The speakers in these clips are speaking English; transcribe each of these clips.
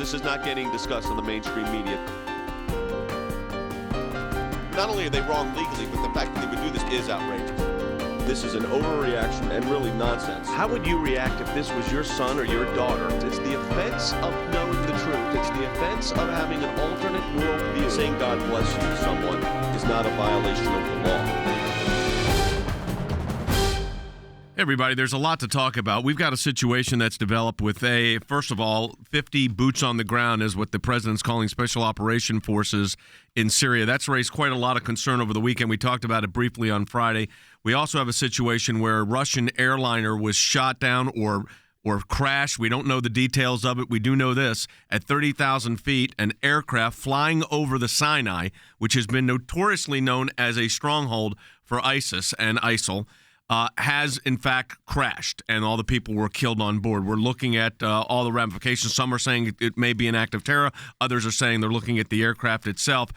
This is not getting discussed on the mainstream media. Not only are they wrong legally, but the fact that they would do this is outrageous. This is an overreaction and really nonsense. How would you react if this was your son or your daughter? It's the offense of knowing the truth. It's the offense of having an alternate worldview. Saying God bless you to someone is not a violation of the law. Hey everybody, there's a lot to talk about. We've got a situation that's developed with first of all, 50 boots on the ground is what the president's calling special operation forces in Syria. That's raised quite a lot of concern over the weekend. We talked about it briefly on Friday. We also have a situation where a Russian airliner was shot down or crashed. We don't know the details of it. We do know this. At 30,000 feet, an aircraft flying over the Sinai, which has been notoriously known as a stronghold for ISIS and ISIL, has, in fact, crashed, and all the people were killed on board. We're looking at all the ramifications. Some are saying it may be an act of terror. Others are saying they're looking at the aircraft itself.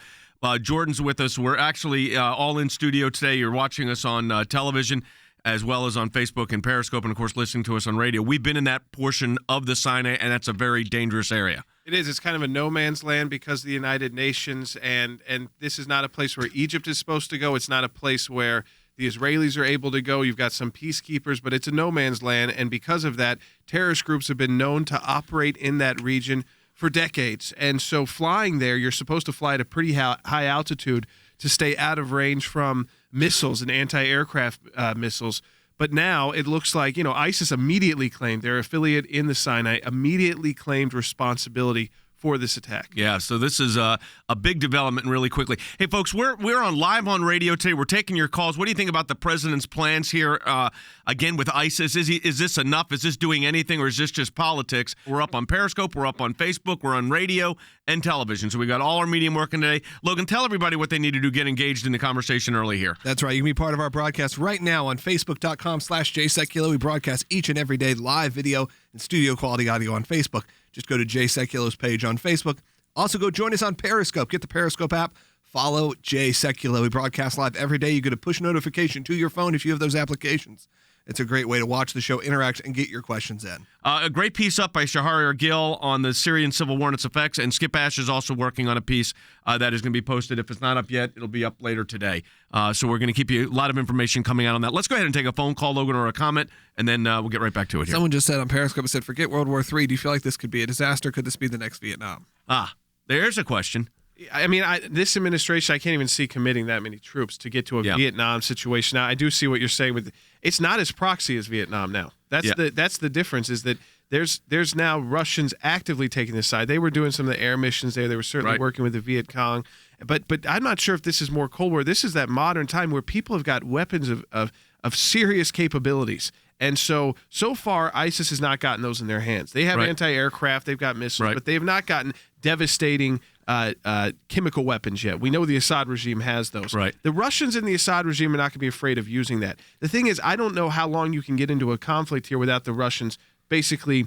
Jordan's with us. We're actually all in studio today. You're watching us on television as well as on Facebook and Periscope, and, of course, listening to us on radio. We've been in that portion of the Sinai, and that's a very dangerous area. It is. It's kind of a no man's land because of the United Nations, and this is not a place where Egypt is supposed to go. It's not a place where the Israelis are able to go. You've got some peacekeepers, but it's a no man's land, and because of that, terrorist groups have been known to operate in that region for decades. And so flying there, you're supposed to fly at a pretty high altitude to stay out of range from missiles and anti-aircraft missiles. But now it looks like, ISIS immediately claimed, their affiliate in the Sinai, immediately claimed responsibility for this attack. Yeah, so this is a big development really quickly. Hey, folks, we're on live on radio today. We're taking your calls. What do you think about the president's plans here, again, with ISIS? Is this enough? Is this doing anything, or is this just politics? We're up on Periscope. We're up on Facebook. We're on radio and television. So we got all our medium working today. Logan, tell everybody what they need to do to get engaged in the conversation early here. That's right. You can be part of our broadcast right now on Facebook.com/JSekulow. We broadcast each and every day live video and studio quality audio on Facebook. Just go to Jay Sekulow's page on Facebook. Also, go join us on Periscope. Get the Periscope app. Follow Jay Sekulow. We broadcast live every day. You get a push notification to your phone if you have those applications. It's a great way to watch the show, interact, and get your questions in. A great piece up by Shahar Gil on the Syrian civil war and its effects, and Skip Ash is also working on a piece that is going to be posted. If it's not up yet, it'll be up later today. So we're going to keep you a lot of information coming out on that. Let's go ahead and take a phone call, Logan, or a comment, and then we'll get right back to it here. Someone just said on Periscope, said, forget World War III. Do you feel like this could be a disaster? Could this be the next Vietnam? There's a question. I mean, this administration, I can't even see committing that many troops to get to a Vietnam situation. Now, I do see what you're saying with it's not as proxy as Vietnam now. That's the difference, is that there's now Russians actively taking this side. They were doing some of the air missions there. They were certainly working with the Viet Cong. But I'm not sure if this is more Cold War. This is that modern time where people have got weapons of serious capabilities. And so far, ISIS has not gotten those in their hands. They have anti-aircraft, they've got missiles, but they have not gotten devastating chemical weapons yet. We know the Assad regime has those. Right. The Russians and the Assad regime are not going to be afraid of using that. The thing is, I don't know how long you can get into a conflict here without the Russians basically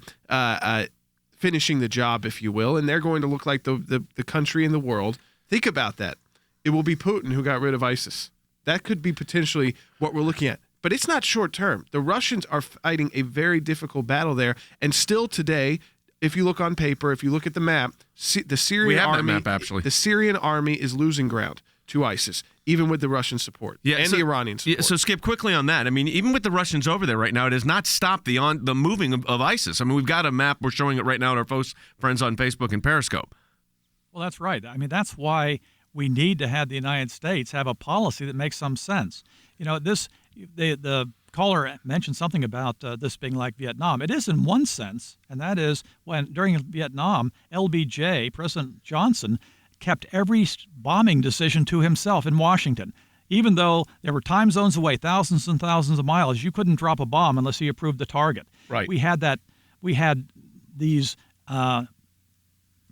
finishing the job, if you will, and they're going to look like the country in the world. Think about that. It will be Putin who got rid of ISIS. That could be potentially what we're looking at. But it's not short term. The Russians are fighting a very difficult battle there, and still today, if you look on paper, if you look at the map, the Syrian army, that map, actually. The Syrian army is losing ground to ISIS, even with the Russian support and the Iranian support. So Skip, quickly on that. I mean, even with the Russians over there right now, it has not stopped the moving of ISIS. I mean, we've got a map. We're showing it right now to our friends on Facebook and Periscope. Well, that's right. I mean, that's why we need to have the United States have a policy that makes some sense. The caller mentioned something about this being like Vietnam. It is in one sense, and that is when during Vietnam, LBJ, President Johnson, kept every bombing decision to himself in Washington. Even though there were time zones away, thousands and thousands of miles, you couldn't drop a bomb unless he approved the target. Right. We had these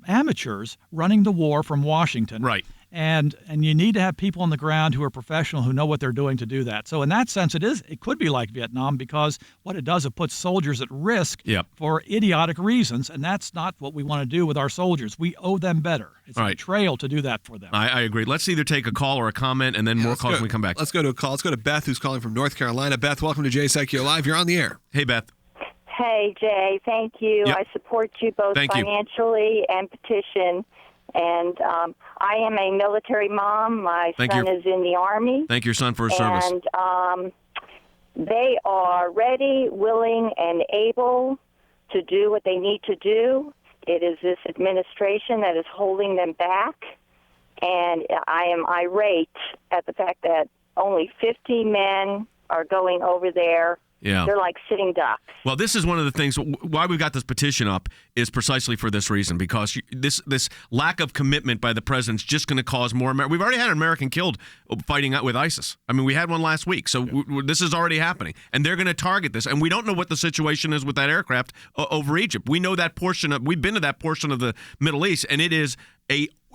amateurs running the war from Washington. Right. And you need to have people on the ground who are professional, who know what they're doing to do that. So in that sense, it could be like Vietnam, because what it does, it puts soldiers at risk for idiotic reasons, and that's not what we want to do with our soldiers. We owe them better. It's a betrayal to do that for them. I agree. Let's either take a call or a comment, and then more calls when we come back. Let's go to a call. Let's go to Beth, who's calling from North Carolina. Beth, welcome to Jay Sekulow Live. You're on the air. Hey, Beth. Hey, Jay, thank you. Yep. I support you both financially and petition. And I am a military mom. My son is in the Army. Thank your son for his service. And they are ready, willing, and able to do what they need to do. It is this administration that is holding them back. And I am irate at the fact that only 50 men are going over there. Yeah. They're like sitting ducks. Well, this is one of the things why we've got this petition up is precisely for this reason, because this lack of commitment by the president is just going to cause more. We've already had an American killed fighting out with ISIS. I mean, we had one last week, so this is already happening, and they're going to target this. And we don't know what the situation is with that aircraft over Egypt. We know that we've been to that portion of the Middle East, and it is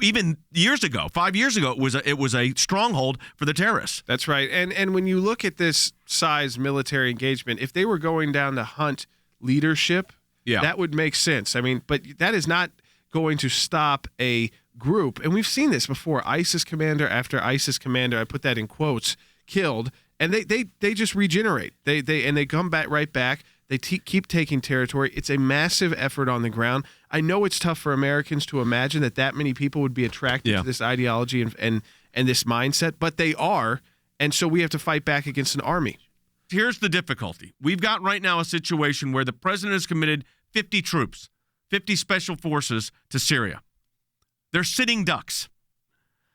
even years ago, 5 years ago, it was a stronghold for the terrorists. That's right. And when you look at this size military engagement, if they were going down to hunt leadership, that would make sense. I mean, but that is not going to stop a group. And we've seen this before. ISIS commander after ISIS commander, I put that in quotes, killed, and they just regenerate. They come back right back. They keep taking territory. It's a massive effort on the ground. I know it's tough for Americans to imagine that many people would be attracted to this ideology and this mindset, but they are, and so we have to fight back against an army. Here's the difficulty. We've got right now a situation where the president has committed 50 troops, 50 special forces to Syria. They're sitting ducks.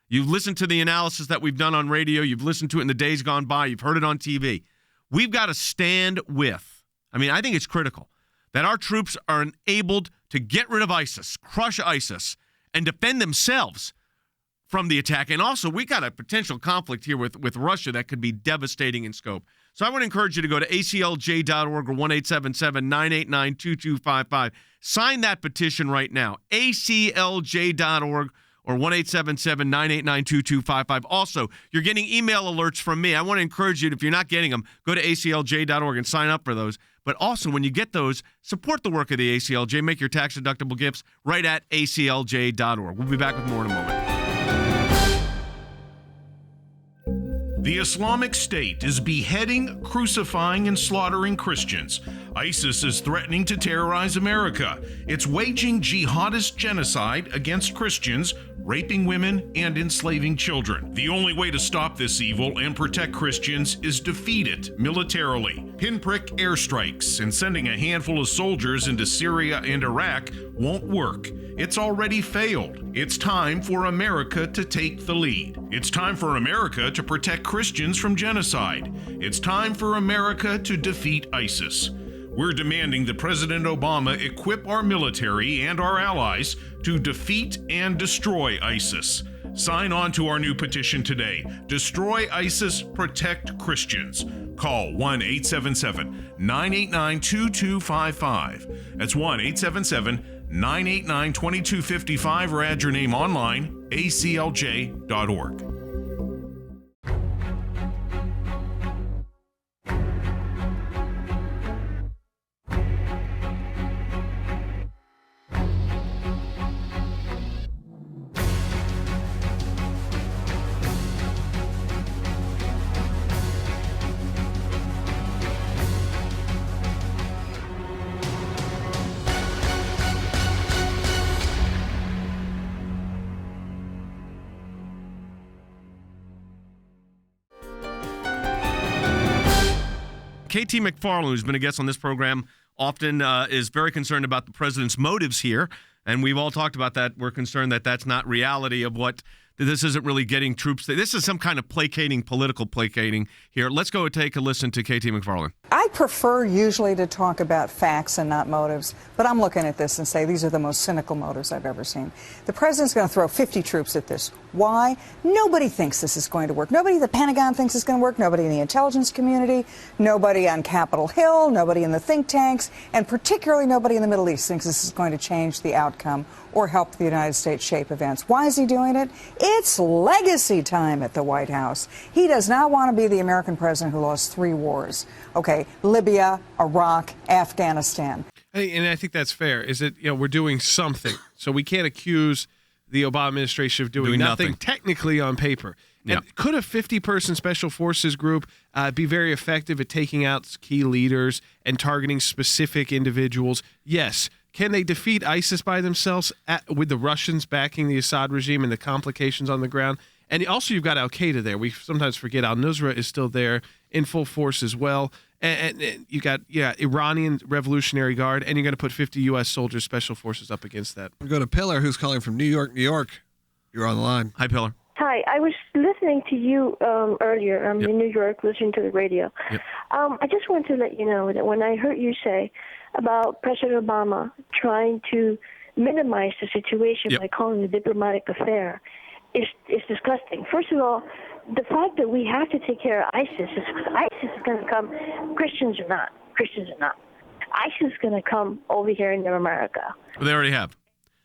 You've listened to the analysis that we've done on radio. You've listened to it in the days gone by. You've heard it on TV. We've got to stand with. I mean, I think it's critical that our troops are enabled to get rid of ISIS, crush ISIS, and defend themselves from the attack. And also, we got a potential conflict here with Russia that could be devastating in scope. So I want to encourage you to go to aclj.org or 1-877-989-2255. Sign that petition right now, aclj.org or 1-877-989-2255. Also, you're getting email alerts from me. I want to encourage you, if you're not getting them, go to aclj.org and sign up for those. But also, when you get those, support the work of the ACLJ. Make your tax-deductible gifts right at aclj.org. We'll be back with more in a moment. The Islamic State is beheading, crucifying, and slaughtering Christians. ISIS is threatening to terrorize America. It's waging jihadist genocide against Christians, raping women, and enslaving children. The only way to stop this evil and protect Christians is defeat it militarily. Pinprick airstrikes and sending a handful of soldiers into Syria and Iraq won't work. It's already failed. It's time for America to take the lead. It's time for America to protect Christians from genocide. It's time for America to defeat ISIS. We're demanding that President Obama equip our military and our allies to defeat and destroy ISIS. Sign on to our new petition today. Destroy ISIS, protect Christians. Call 1-877-989-2255. That's 1-877-989-2255 or add your name online, aclj.org. KT McFarland, who's been a guest on this program often, is very concerned about the president's motives here. And we've all talked about that. We're concerned that that's not reality of what this isn't really getting troops. This is some kind of political placating here. Let's go and take a listen to KT McFarland. I prefer usually to talk about facts and not motives, but I'm looking at this and say these are the most cynical motives I've ever seen. The president's going to throw 50 troops at this. Why? Nobody thinks this is going to work. Nobody at the Pentagon thinks it's going to work. Nobody in the intelligence community, nobody on Capitol Hill, nobody in the think tanks, and particularly nobody in the Middle East thinks this is going to change the outcome or help the United States shape events. Why is he doing it? It's legacy time at the White House. He does not want to be the American president who lost 3 wars. Okay, Libya, Iraq, Afghanistan. And I think that's fair, is that we're doing something. So we can't accuse the Obama administration of doing nothing technically on paper. Yeah. And could a 50-person special forces group be very effective at taking out key leaders and targeting specific individuals? Yes. Can they defeat ISIS by themselves with the Russians backing the Assad regime and the complications on the ground? And also you've got al-Qaeda there. We sometimes forget al-Nusra is still there in full force as well. And you got, Iranian Revolutionary Guard, and you're going to put 50 U.S. soldiers, special forces up against that. We'll go to Pillar, who's calling from New York, New York. You're on the line. Hi, Pillar. Hi, I was listening to you earlier. I'm in New York listening to the radio. Yep. I just want to let you know that when I heard you say about President Obama trying to minimize the situation by calling it a diplomatic affair, is disgusting. First of all, the fact that we have to take care of ISIS is ISIS is going to come, Christians are not. ISIS is going to come over here in America. Well, they already have.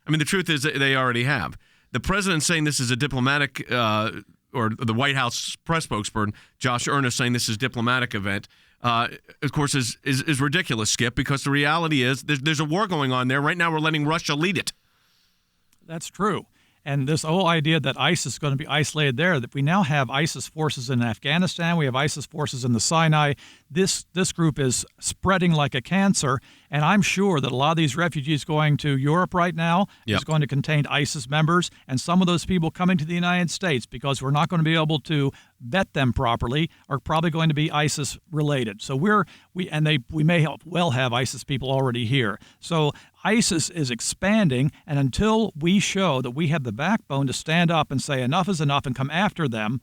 I mean, the truth is that they already have. The president saying this is a diplomatic, or the White House press spokesperson, Josh Earnest, saying this is a diplomatic event, of course, is ridiculous, Skip, because the reality is there's a war going on there. Right now we're letting Russia lead it. That's true. And this whole idea that ISIS is going to be isolated there, that we now have ISIS forces in Afghanistan, we have ISIS forces in the Sinai. This group is spreading like a cancer, and I'm sure that a lot of these refugees going to Europe right now is going to contain ISIS members, and some of those people coming to the United States, because we're not going to be able to vet them properly, are probably going to be ISIS related. So we may well have ISIS people already here. So ISIS is expanding, and until we show that we have the backbone to stand up and say enough is enough and come after them,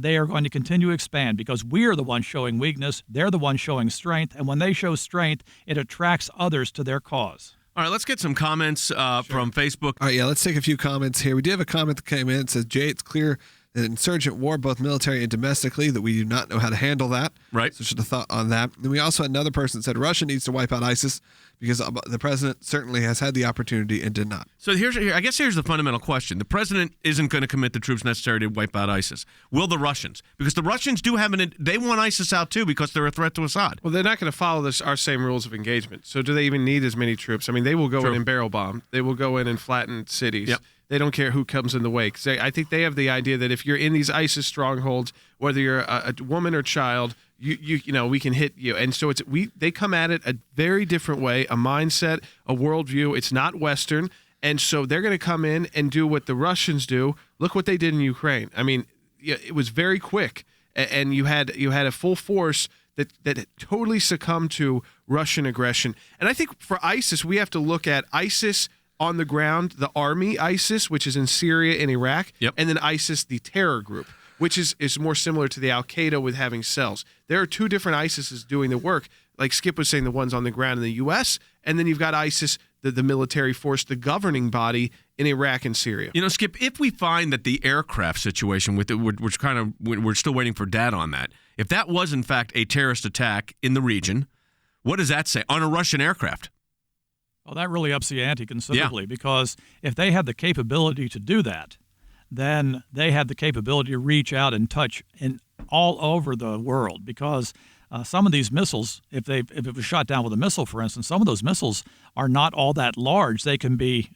they are going to continue to expand, because we're the ones showing weakness, they're the ones showing strength, and when they show strength, it attracts others to their cause. All right, let's get some comments from Facebook. All right, let's take a few comments here. We do have a comment that came in. It says, Jay, it's clear that insurgent war, both military and domestically, that we do not know how to handle that. Right. So just a thought on that. Then we also had another person that said Russia needs to wipe out ISIS because the president certainly has had the opportunity and did not. So I guess here's the fundamental question. The president isn't going to commit the troops necessary to wipe out ISIS. Will the Russians? Because the Russians do have they want ISIS out too, because they're a threat to Assad. Well, they're not going to follow our same rules of engagement. So do they even need as many troops? I mean, they will go in and barrel bomb. They will go in and flatten cities. Yep. They don't care who comes in the wake. I think they have the idea that if you're in these ISIS strongholds, whether you're a woman or child, you know we can hit you. And so they come at it a very different way, a mindset, a worldview. It's not Western, and so they're going to come in and do what the Russians do. Look what they did in Ukraine. I mean, it was very quick, and you had a full force that totally succumbed to Russian aggression. And I think for ISIS, we have to look at ISIS on the ground, the army ISIS, which is in Syria and Iraq, and then ISIS, the terror group, which is more similar to the al-Qaeda with having cells. There are two different ISISes doing the work, like Skip was saying, the ones on the ground in the U.S., and then you've got ISIS, the military force, the governing body in Iraq and Syria. You know, Skip, if we find that the aircraft situation with it, we're still waiting for data on that. If that was in fact a terrorist attack in the region, what does that say on a Russian aircraft? Well, that really ups the ante considerably, because if they have the capability to do that, then they have the capability to reach out and touch all over the world, because some of these missiles, if it was shot down with a missile, for instance, some of those missiles are not all that large. They can be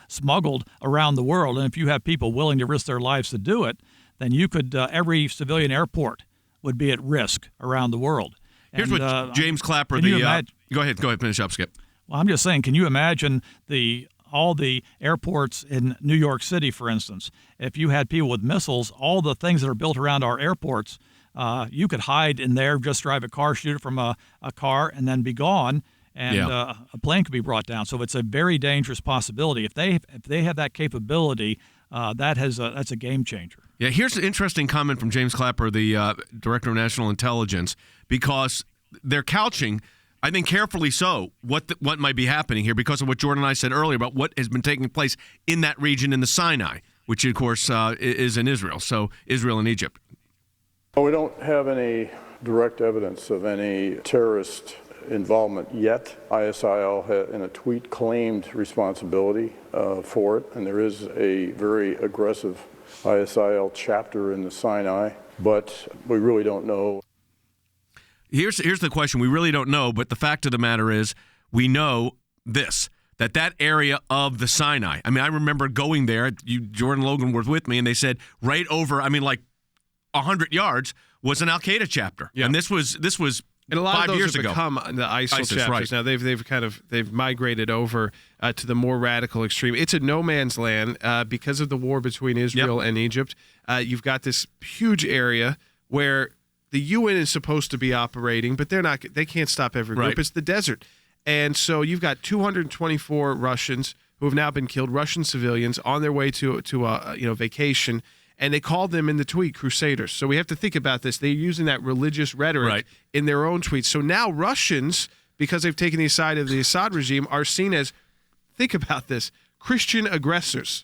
smuggled around the world, and if you have people willing to risk their lives to do it, then you could every civilian airport would be at risk around the world. Here's what James Clapper, go ahead, finish up, Skip. Well, I'm just saying, can you imagine all the airports in New York City, for instance? If you had people with missiles, all the things that are built around our airports, you could hide in there, just drive a car, shoot it from a car, and then be gone, and a plane could be brought down. So it's a very dangerous possibility. If they have that capability, that's a game changer. Yeah, here's an interesting comment from James Clapper, the Director of National Intelligence, because they're couching, I think carefully so, what might be happening here because of what Jordan and I said earlier about what has been taking place in that region in the Sinai, which, of course, is in Israel, so Israel and Egypt. We don't have any direct evidence of any terrorist involvement yet. ISIL, in a tweet, claimed responsibility for it, and there is a very aggressive ISIL chapter in the Sinai, but we really don't know. Here's the question. We really don't know, but the fact of the matter is we know this, that area of the Sinai, I mean, I remember going there, Jordan Logan was with me, and they said right over, I mean, like 100 yards was an Al-Qaeda chapter. Yeah. And this was and a lot 5 of those years have ago. become the ISIL chapters. Right. Now they've migrated over to the more radical extreme. It's a no man's land because of the war between Israel and Egypt. You've got this huge area where the UN is supposed to be operating, but they can't stop every group. Right. It's the desert. And so you've got 224 Russians who have now been killed, Russian civilians on their way to vacation. And they called them in the tweet Crusaders. So we have to think about this. They're using that religious rhetoric in their own tweets. So now Russians, because they've taken the side of the Assad regime, are seen as, think about this, Christian aggressors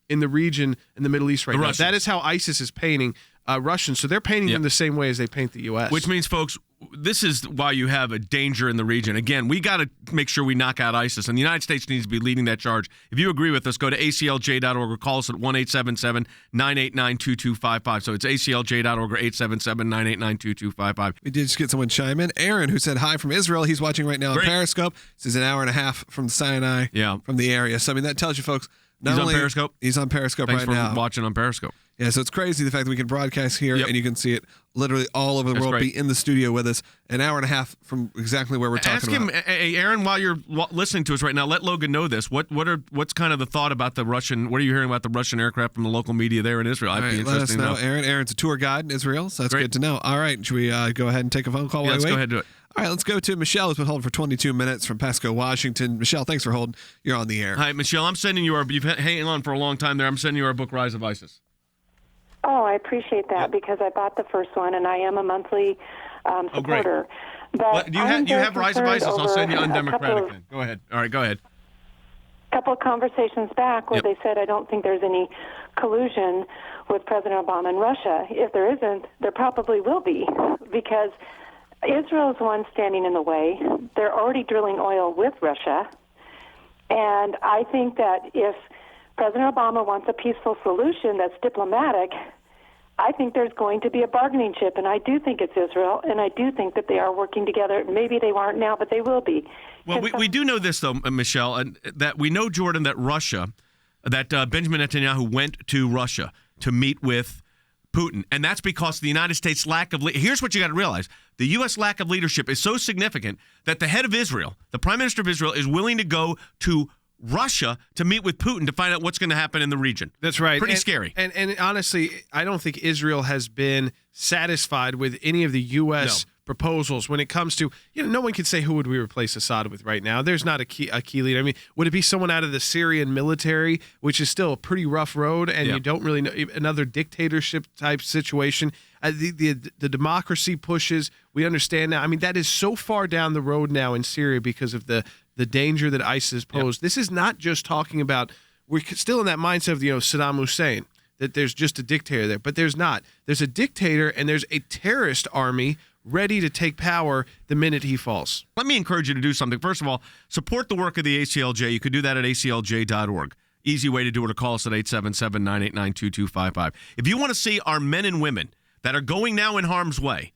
in the region in the Middle East right now. That is how ISIS is painting Russians. So they're painting them the same way as they paint the U.S. Which means, folks, this is why you have a danger in the region. Again, we got to make sure we knock out ISIS, and the United States needs to be leading that charge. If you agree with us, go to aclj.org or call us at 1-877-989-2255. So it's aclj.org or 877-989-2255. We did just get someone chime in. Aaron, who said hi from Israel. He's watching right now on Periscope. This is an hour and a half from Sinai, from the area. So, I mean, that tells you, folks, He's on Periscope? He's on Periscope Thanks right now. for watching on Periscope. Yeah, so it's crazy the fact that we can broadcast here and you can see it literally all over the world, be in the studio with us an hour and a half from exactly where we're talking about. Ask him, hey, Aaron, while you're listening to us right now, let Logan know this. What's kind of the thought about the Russian, what are you hearing about the Russian aircraft from the local media there in Israel? I'd be interested let us know. Aaron's a tour guide in Israel, so that's good to know. All right, should we go ahead and take a phone call? Let's go ahead and do it. All right, let's go to Michelle, who's been holding for 22 minutes from Pasco, Washington. Michelle, thanks for holding. You're on the air. Hi, Michelle. I'm sending you you've been hanging on for a long time there. I'm sending you our book, Rise of ISIS. Oh, I appreciate that because I bought the first one and I am a monthly supporter. But do you have Rise of ISIS? I'll send you Undemocratic then. Go ahead. All right, go ahead. A couple of conversations back where they said, I don't think there's any collusion with President Obama and Russia. If there isn't, there probably will be because Israel is the one standing in the way. They're already drilling oil with Russia. And I think that if President Obama wants a peaceful solution that's diplomatic, I think there's going to be a bargaining chip, and I do think it's Israel, and I do think that they are working together. Maybe they aren't now, but they will be. Well, we do know this, though, Michelle, and that we know, Jordan, that Benjamin Netanyahu went to Russia to meet with Putin, and that's because the United States' lack of here's what you got to realize. The U.S. lack of leadership is so significant that the head of Israel, the prime minister of Israel, is willing to go to Russia to meet with Putin to find out what's going to happen in the region. That's right. Pretty scary. And honestly, I don't think Israel has been satisfied with any of the U.S. proposals when it comes to, no one can say who would we replace Assad with right now. There's not a key leader. I mean, would it be someone out of the Syrian military, which is still a pretty rough road, and you don't really know, another dictatorship type situation? The democracy pushes. We understand now. I mean, that is so far down the road now in Syria because of the danger that ISIS posed. This is not just talking about, we're still in that mindset of Saddam Hussein, that there's just a dictator there, but there's not. There's a dictator and there's a terrorist army ready to take power the minute he falls. Let me encourage you to do something. First of all, support the work of the ACLJ. You could do that at aclj.org. Easy way to do it, or call us at 877-989-2255. If you want to see our men and women that are going now in harm's way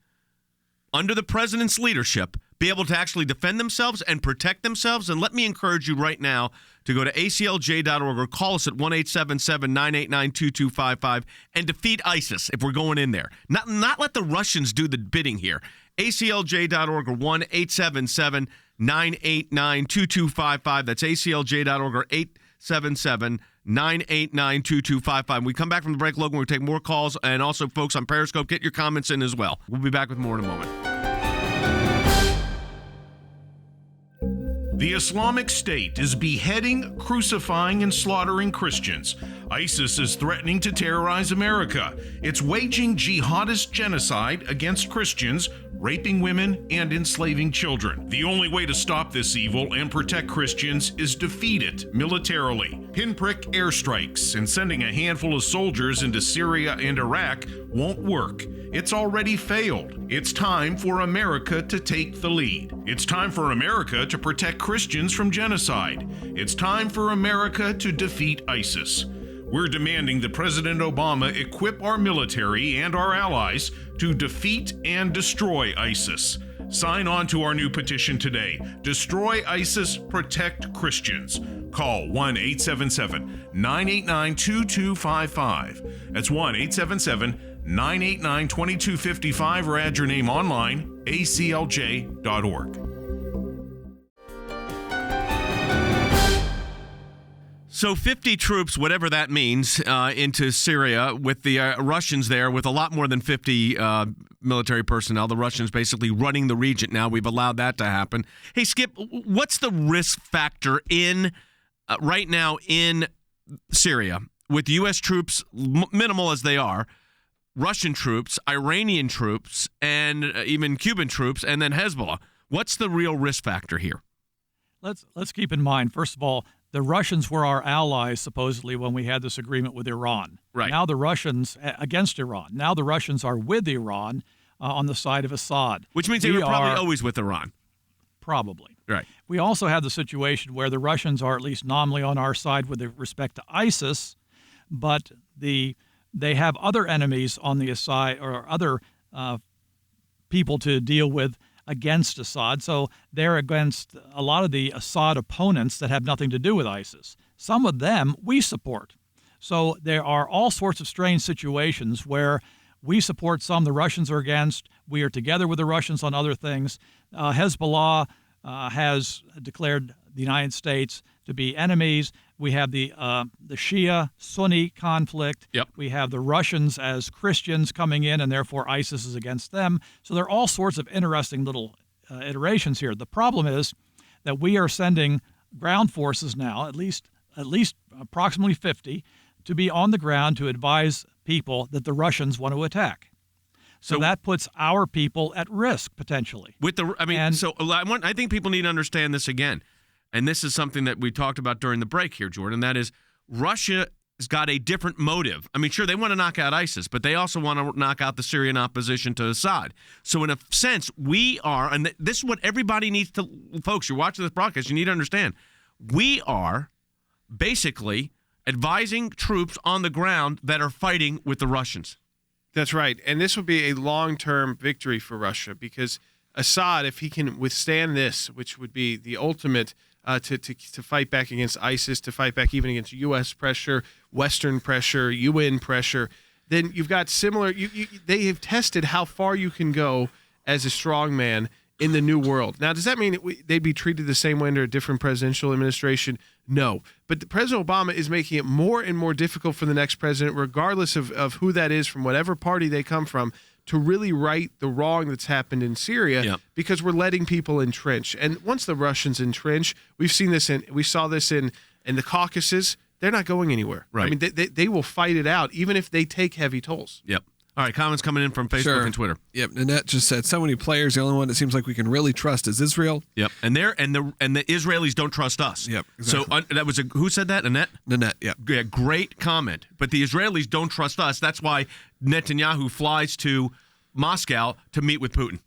under the president's leadership be able to actually defend themselves and protect themselves, and let me encourage you right now to go to aclj.org or call us at 1-877-989-2255 and defeat ISIS if we're going in there. Not let the Russians do the bidding here. aclj.org or 1-877-989-2255. That's aclj.org or 877-989-2255. When we come back from the break, Logan, we'll take more calls, and also, folks, on Periscope, get your comments in as well. We'll be back with more in a moment. The Islamic State is beheading, crucifying, and slaughtering Christians. ISIS is threatening to terrorize America. It's waging jihadist genocide against Christians, raping women, and enslaving children. The only way to stop this evil and protect Christians is defeat it militarily. Pinprick airstrikes and sending a handful of soldiers into Syria and Iraq won't work. It's already failed. It's time for America to take the lead. It's time for America to protect Christians from genocide. It's time for America to defeat ISIS. We're demanding that President Obama equip our military and our allies to defeat and destroy ISIS. Sign on to our new petition today. Destroy ISIS, protect Christians. Call 1-877-989-2255. That's 1-877-989-2255. 989-2255 or add your name online, aclj.org. So 50 troops, whatever that means, into Syria with the Russians there with a lot more than 50 military personnel. The Russians basically running the region now. We've allowed that to happen. Hey, Skip, what's the risk factor in right now in Syria with U.S. troops, minimal as they are, Russian troops, Iranian troops, and even Cuban troops, and then Hezbollah? What's the real risk factor here? Let's keep in mind, first of all, the Russians were our allies, supposedly, when we had this agreement with Iran. Right. Now the Russians, against Iran. Now the Russians are with Iran on the side of Assad. Which means they were probably always with Iran. Probably. Right. We also have the situation where the Russians are at least nominally on our side with respect to ISIS, but they have other enemies on the Assad or other people to deal with against Assad. So they're against a lot of the Assad opponents that have nothing to do with ISIS. Some of them we support. So there are all sorts of strange situations where we support some the Russians are against. We are together with the Russians on other things. Hezbollah has declared the United States to be enemies. We have the Shia-Sunni conflict. Yep. We have the Russians as Christians coming in, and therefore ISIS is against them. So there are all sorts of interesting little iterations here. The problem is that we are sending ground forces now, at least approximately 50, to be on the ground to advise people that the Russians want to attack. So that puts our people at risk potentially. I think people need to understand this again. And this is something that we talked about during the break here, Jordan. That is, Russia has got a different motive. I mean, sure, they want to knock out ISIS, but they also want to knock out the Syrian opposition to Assad. So in a sense, we are, and this is what everybody needs to, folks, you're watching this broadcast, you need to understand, we are basically advising troops on the ground that are fighting with the Russians. That's right. And this would be a long-term victory for Russia because Assad, if he can withstand this, which would be the ultimate to fight back against ISIS, to fight back even against U.S. pressure, Western pressure, UN pressure, then you've got similar they have tested how far you can go as a strong man in the new world. Now, does that mean they'd be treated the same way under a different presidential administration? No. But President Obama is making it more and more difficult for the next president, regardless of who that is, from whatever party they come from, to really right the wrong that's happened in Syria because we're letting people entrench. And once the Russians entrench, we saw this in the Caucasus, they're not going anywhere. Right. I mean, they will fight it out, even if they take heavy tolls. Yep. All right, comments coming in from Facebook and Twitter. Yep, Nanette just said so many players. The only one that seems like we can really trust is Israel. Yep, and the Israelis don't trust us. Yep, exactly. So that was who said that? Nanette. Yep. Yeah, great comment. But the Israelis don't trust us. That's why Netanyahu flies to Moscow to meet with Putin.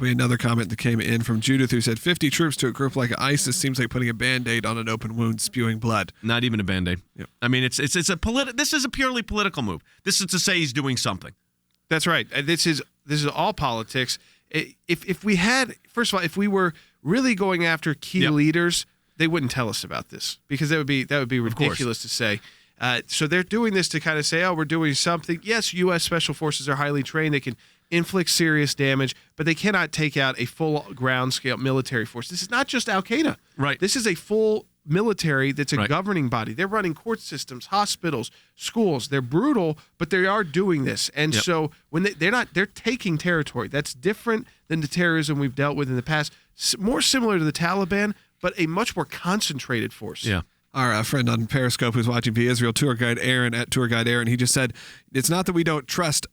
We had another comment that came in from Judith who said 50 troops to a group like ISIS seems like putting a Band-Aid on an open wound spewing blood. Not even a Band-Aid. Yep. I mean, this is a purely political move. This is to say he's doing something. That's right. This is all politics. If we had, first of all, if we were really going after key leaders, they wouldn't tell us about this because that would be ridiculous to say. So they're doing this to kind of say, oh, we're doing something. Yes, U.S. Special Forces are highly trained. They can inflict serious damage, but they cannot take out a full ground-scale military force. This is not just Al-Qaeda. Right. This is a full military that's a governing body. They're running court systems, hospitals, schools. They're brutal, but they are doing this. And so when they're taking territory. That's different than the terrorism we've dealt with in the past. More similar to the Taliban, but a much more concentrated force. Yeah. Our friend on Periscope who's watching via Israel, Tour Guide Aaron at Tour Guide Aaron, he just said, it's not that we don't trust,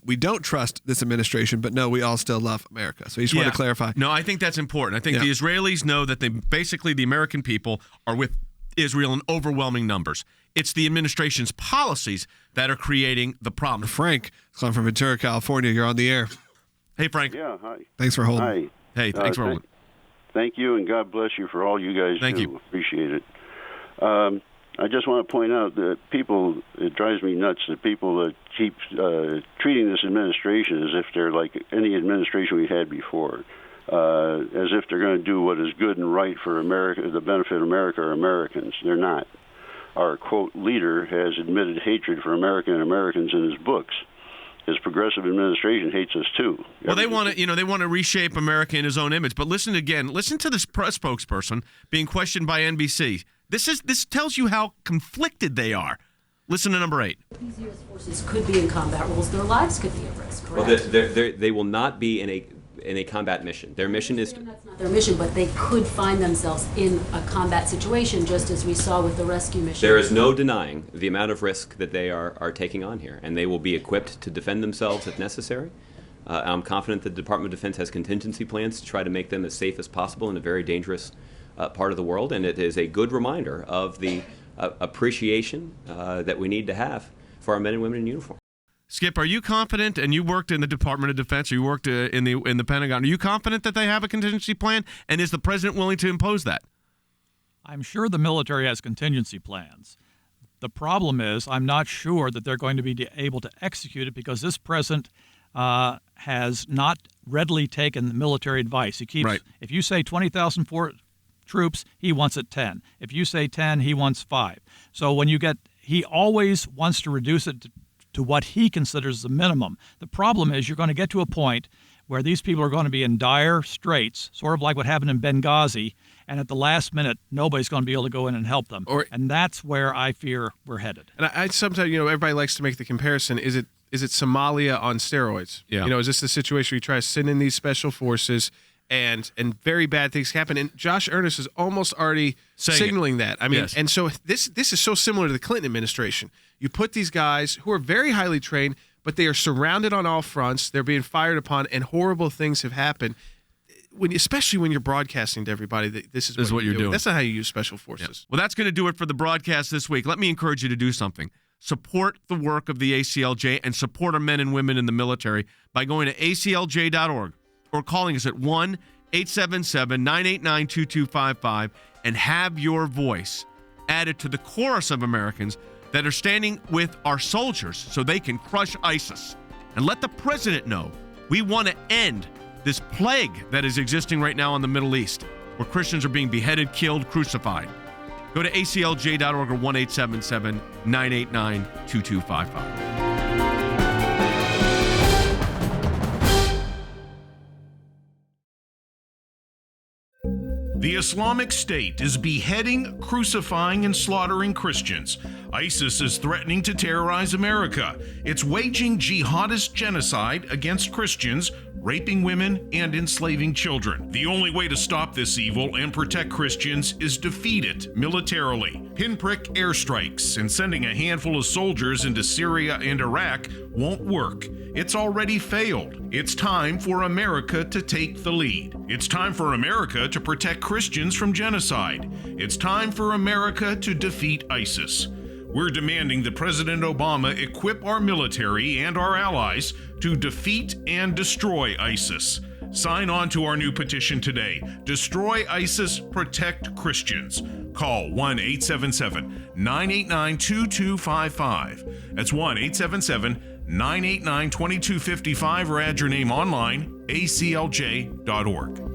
we don't trust this administration, but no, we all still love America. So he just wanted to clarify. No, I think that's important. I think the Israelis know that the American people are with Israel in overwhelming numbers. It's the administration's policies that are creating the problem. Frank, calling from Ventura, California, you're on the air. Hey, Frank. Yeah, hi. Thanks for holding. Hi. Hey, thanks for holding. Thank you, and God bless you for all you guys do. Thank you. Appreciate it. I just want to point out that it drives me nuts that people that keep treating this administration as if they're like any administration we had before, as if they're going to do what is good and right for America, the benefit of America or Americans. They're not. Our, quote, leader has admitted hatred for America and Americans in his books. his progressive administration hates us too. Well, they want to reshape America in his own image. But listen to this press spokesperson being questioned by NBC. This tells you how conflicted they are. Listen to number 8. These U.S. forces could be in combat roles. Their lives could be at risk, correct? Well, they will not be in a combat mission. Their mission is... That's not their mission, but they could find themselves in a combat situation, just as we saw with the rescue mission. There is no denying the amount of risk that they are taking on here, and they will be equipped to defend themselves if necessary. I'm confident that the Department of Defense has contingency plans to try to make them as safe as possible in a very dangerous part of the world, and it is a good reminder of the appreciation that we need to have for our men and women in uniform. Skip, are you confident, and you worked in the Department of Defense, or you worked in the Pentagon, are you confident that they have a contingency plan, and is the president willing to impose that? I'm sure the military has contingency plans. The problem is I'm not sure that they're going to be able to execute it because this president has not readily taken military advice. He keeps, if you say 20,000 troops, he wants it 10. If you say 10, he wants 5. So he always wants to reduce it to what he considers the minimum. The problem is you're going to get to a point where these people are going to be in dire straits, sort of like what happened in Benghazi, and at the last minute, nobody's going to be able to go in and help them. And that's where I fear we're headed. And I sometimes, everybody likes to make the comparison. Is it Somalia on steroids? Yeah. Is this the situation where you try to send in these special forces and very bad things happen? And Josh Earnest is almost already signaling that. I mean, yes. And so this is so similar to the Clinton administration. You put these guys who are very highly trained, but they are surrounded on all fronts. They're being fired upon, and horrible things have happened. Especially when you're broadcasting to everybody that this is what you're doing. That's not how you use special forces. Yeah. Well, that's going to do it for the broadcast this week. Let me encourage you to do something. Support the work of the ACLJ and support our men and women in the military by going to aclj.org or calling us at 1-877-989-2255 and have your voice added to the chorus of Americans that are standing with our soldiers so they can crush ISIS. And let the president know we want to end this plague that is existing right now in the Middle East, where Christians are being beheaded, killed, crucified. Go to aclj.org or 1-877-989-2255. The Islamic State is beheading, crucifying, and slaughtering Christians. ISIS is threatening to terrorize America. It's waging jihadist genocide against Christians, raping women, and enslaving children. The only way to stop this evil and protect Christians is defeat it militarily. Pinprick airstrikes and sending a handful of soldiers into Syria and Iraq won't work. It's already failed. It's time for America to take the lead. It's time for America to protect Christians from genocide. It's time for America to defeat ISIS. We're demanding that President Obama equip our military and our allies to defeat and destroy ISIS. Sign on to our new petition today. Destroy ISIS, protect Christians. Call 1-877-989-2255. That's 1-877-989-2255 or add your name online, aclj.org.